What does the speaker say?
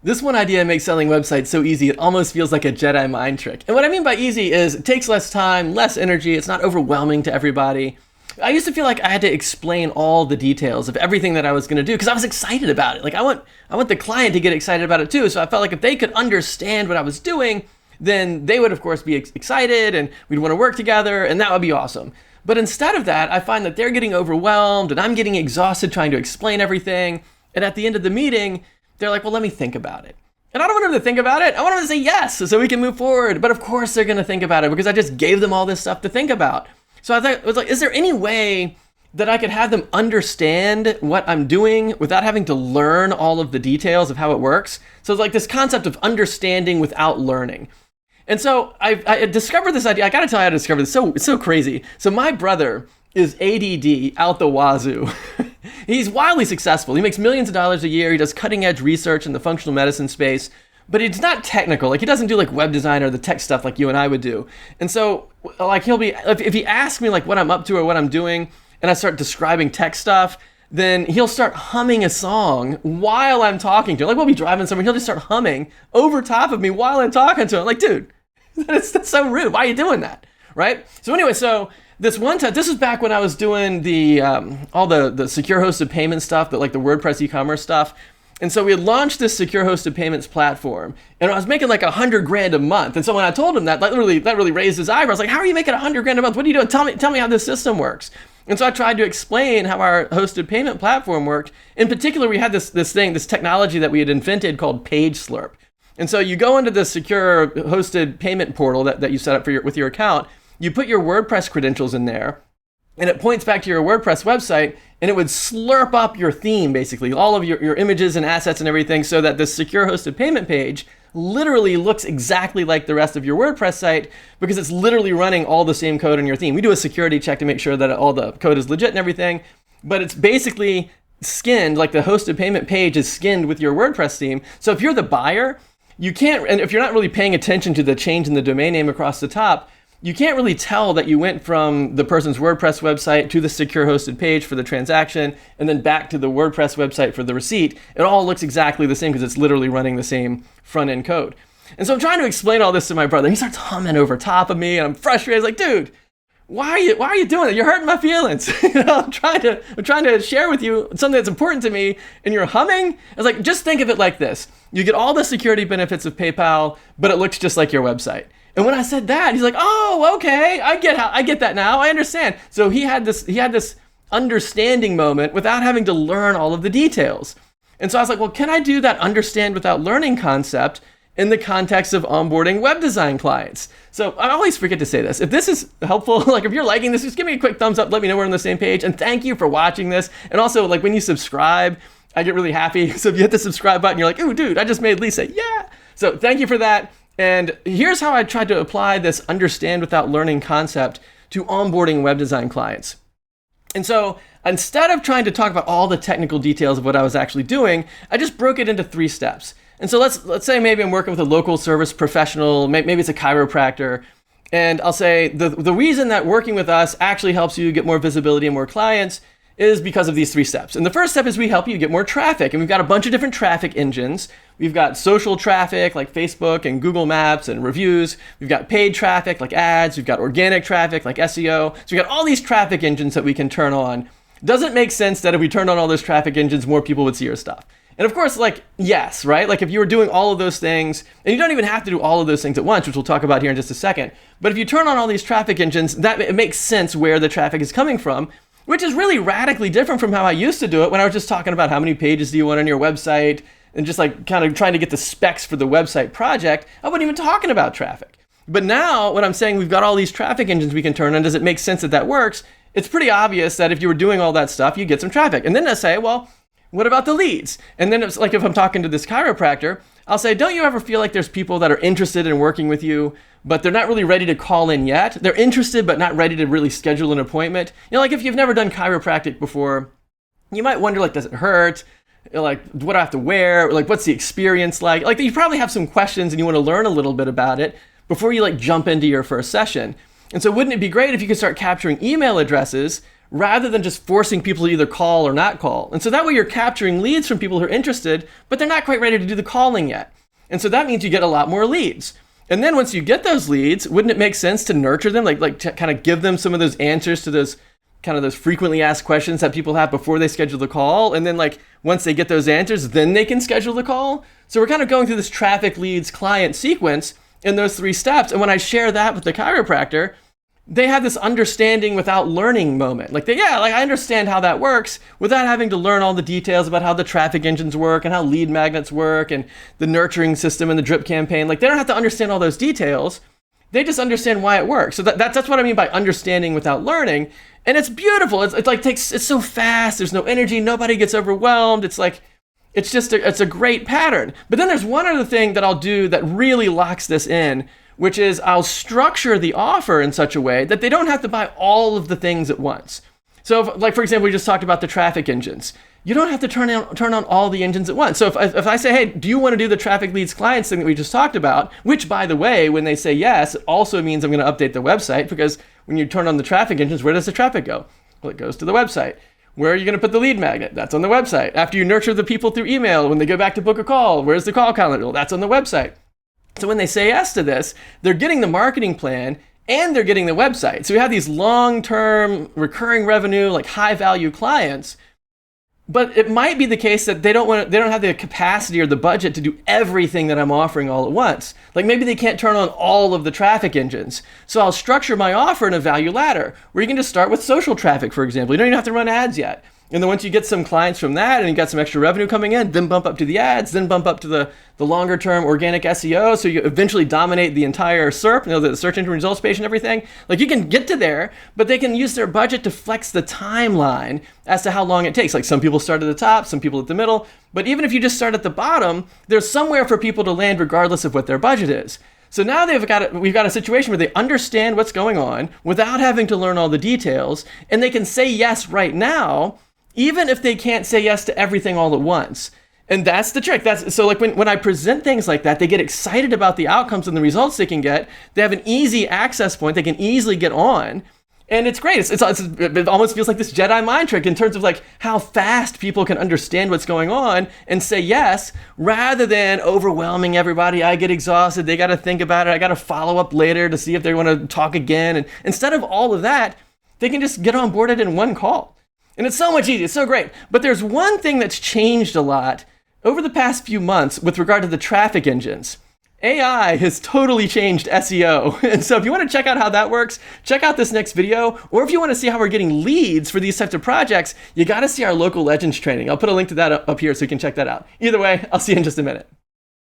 This one idea makes selling websites so easy, it almost feels like a Jedi mind trick. And what I mean by easy is it takes less time, less energy, it's not overwhelming to everybody. I used to feel like I had to explain all the details of everything that I was going to do because I was excited about it. Like I want the client to get excited about it too. So I felt like if they could understand what I was doing, then they would of course be excited and we'd want to work together and that would be awesome. But instead of that, I find that they're getting overwhelmed and I'm getting exhausted trying to explain everything. And at the end of the meeting, they're like, well, let me think about it. And I don't want them to think about it. I want them to say yes so we can move forward. But of course they're going to think about it because I just gave them all this stuff to think about. So I was like, is there any way that I could have them understand what I'm doing without having to learn all of the details of how it works? So it's like this concept of understanding without learning. And so I discovered this idea. I got to tell you how I discovered this. It's so crazy. So my brother is ADD out the wazoo. He's wildly successful. He makes millions of dollars a year. He does cutting edge research in the functional medicine space, but he's not technical. Like he doesn't do like web design or the tech stuff like you and I would do. And so like he'll be, if he asks me like what I'm up to or what I'm doing and I start describing tech stuff, then he'll start humming a song while I'm talking to him. Like we'll be driving somewhere, he'll just start humming over top of me while I'm talking to him. Like, dude, that's so rude. Why are you doing that? Right? So anyway, this one time, this was back when I was doing the all the secure hosted payment stuff, like the WordPress e-commerce stuff. And so we had launched this secure hosted payments platform and I was making like $100,000 a month. And so when I told him that really raised his eyebrows. Like, how are you making $100,000 a month? What are you doing? Tell me how this system works. And so I tried to explain how our hosted payment platform worked. In particular, we had this technology that we had invented called Page Slurp. And so you go into the secure hosted payment portal that you set up with your account, you put your WordPress credentials in there, and it points back to your WordPress website, and it would slurp up your theme, basically, all of your images and assets and everything, so that the secure hosted payment page literally looks exactly like the rest of your WordPress site because it's literally running all the same code in your theme. We do a security check to make sure that all the code is legit and everything, but it's basically skinned, like the hosted payment page is skinned with your WordPress theme. So if you're the buyer, you can't, and if you're not really paying attention to the change in the domain name across the top, you can't really tell that you went from the person's WordPress website to the secure hosted page for the transaction and then back to the WordPress website for the receipt. It all looks exactly the same because it's literally running the same front end code. And so I'm trying to explain all this to my brother. He starts humming over top of me and I'm frustrated. I was like, dude, why are you doing it? You're hurting my feelings. I'm trying to share with you something that's important to me and you're humming? I was like, just think of it like this. You get all the security benefits of PayPal, but it looks just like your website. And when I said that, he's like, oh, okay, I get that now, I understand. So he had this understanding moment without having to learn all of the details. And so I was like, well, can I do that understand without learning concept in the context of onboarding web design clients? So I always forget to say this. If this is helpful, like if you're liking this, just give me a quick thumbs up, let me know we're on the same page. And thank you for watching this. And also like when you subscribe, I get really happy. So if you hit the subscribe button, you're like, ooh, dude, I just made Lisa, yeah. So thank you for that. And here's how I tried to apply this understand without learning concept to onboarding web design clients. And so instead of trying to talk about all the technical details of what I was actually doing, I just broke it into 3 steps. And so let's say maybe I'm working with a local service professional, maybe it's a chiropractor, and I'll say the reason that working with us actually helps you get more visibility and more clients is because of these 3 steps. And the first step is we help you get more traffic. And we've got a bunch of different traffic engines. We've got social traffic like Facebook and Google Maps and reviews. We've got paid traffic like ads. We've got organic traffic like SEO. So we've got all these traffic engines that we can turn on. Does it make sense that if we turned on all those traffic engines, more people would see your stuff? And of course, like, yes, right? Like if you were doing all of those things, and you don't even have to do all of those things at once, which we'll talk about here in just a second. But if you turn on all these traffic engines, it makes sense where the traffic is coming from, which is really radically different from how I used to do it when I was just talking about how many pages do you want on your website and just like kind of trying to get the specs for the website project. I wasn't even talking about traffic. But now when I'm saying we've got all these traffic engines we can turn on, does it make sense that that works? It's pretty obvious that if you were doing all that stuff, you get some traffic. And then I say, well, what about the leads? And then it's like if I'm talking to this chiropractor, I'll say, don't you ever feel like there's people that are interested in working with you, but they're not really ready to call in yet? They're interested, but not ready to really schedule an appointment. You know, like if you've never done chiropractic before, you might wonder, like, does it hurt? Like, what do I have to wear? Like, what's the experience like? Like, you probably have some questions and you want to learn a little bit about it before you like jump into your first session. And so wouldn't it be great if you could start capturing email addresses rather than just forcing people to either call or not call. And so that way you're capturing leads from people who are interested, but they're not quite ready to do the calling yet. And so that means you get a lot more leads. And then once you get those leads, wouldn't it make sense to nurture them, like to kind of give them some of those answers to those kind of those frequently asked questions that people have before they schedule the call? And then like once they get those answers, then they can schedule the call. So we're kind of going through this traffic leads client sequence in those 3 steps. And when I share that with the chiropractor, they have this understanding without learning moment. Like I understand how that works without having to learn all the details about how the traffic engines work and how lead magnets work and the nurturing system and the drip campaign. Like they don't have to understand all those details. They just understand why it works. So that's what I mean by understanding without learning. And it's beautiful. It's so fast. There's no energy. Nobody gets overwhelmed. It's a great pattern. But then there's one other thing that I'll do that really locks this in, which is I'll structure the offer in such a way that they don't have to buy all of the things at once. So for example, we just talked about the traffic engines. You don't have to turn on all the engines at once. So if I say, hey, do you want to do the traffic leads clients thing that we just talked about, which by the way, when they say yes, it also means I'm going to update the website, because when you turn on the traffic engines, where does the traffic go? Well, it goes to the website. Where are you going to put the lead magnet? That's on the website. After you nurture the people through email, when they go back to book a call, where's the call calendar? Well, that's on the website. So when they say yes to this, they're getting the marketing plan and they're getting the website. So we have these long-term recurring revenue, like high-value clients. But it might be the case that they don't have the capacity or the budget to do everything that I'm offering all at once. Like maybe they can't turn on all of the traffic engines. So I'll structure my offer in a value ladder where you can just start with social traffic, for example. You don't even have to run ads yet. And then once you get some clients from that and you got some extra revenue coming in, then bump up to the ads, then bump up to the longer term organic SEO. So you eventually dominate the entire SERP, the search engine results page and everything. Like you can get to there, but they can use their budget to flex the timeline as to how long it takes. Like some people start at the top, some people at the middle. But even if you just start at the bottom, there's somewhere for people to land regardless of what their budget is. So now we've got a situation where they understand what's going on without having to learn all the details, and they can say yes right now, even if they can't say yes to everything all at once. And that's the trick. So like when I present things like that, they get excited about the outcomes and the results they can get. They have an easy access point. They can easily get on. And it's great. It almost feels like this Jedi mind trick in terms of like how fast people can understand what's going on and say yes, rather than overwhelming everybody. I get exhausted. They got to think about it. I got to follow up later to see if they want to talk again. And instead of all of that, they can just get onboarded in one call. And it's so much easier. It's so great. But there's one thing that's changed a lot over the past few months with regard to the traffic engines. AI has totally changed SEO. And so if you want to check out how that works, check out this next video. Or if you want to see how we're getting leads for these types of projects, you got to see our local legends training. I'll put a link to that up here so you can check that out. Either way, I'll see you in just a minute.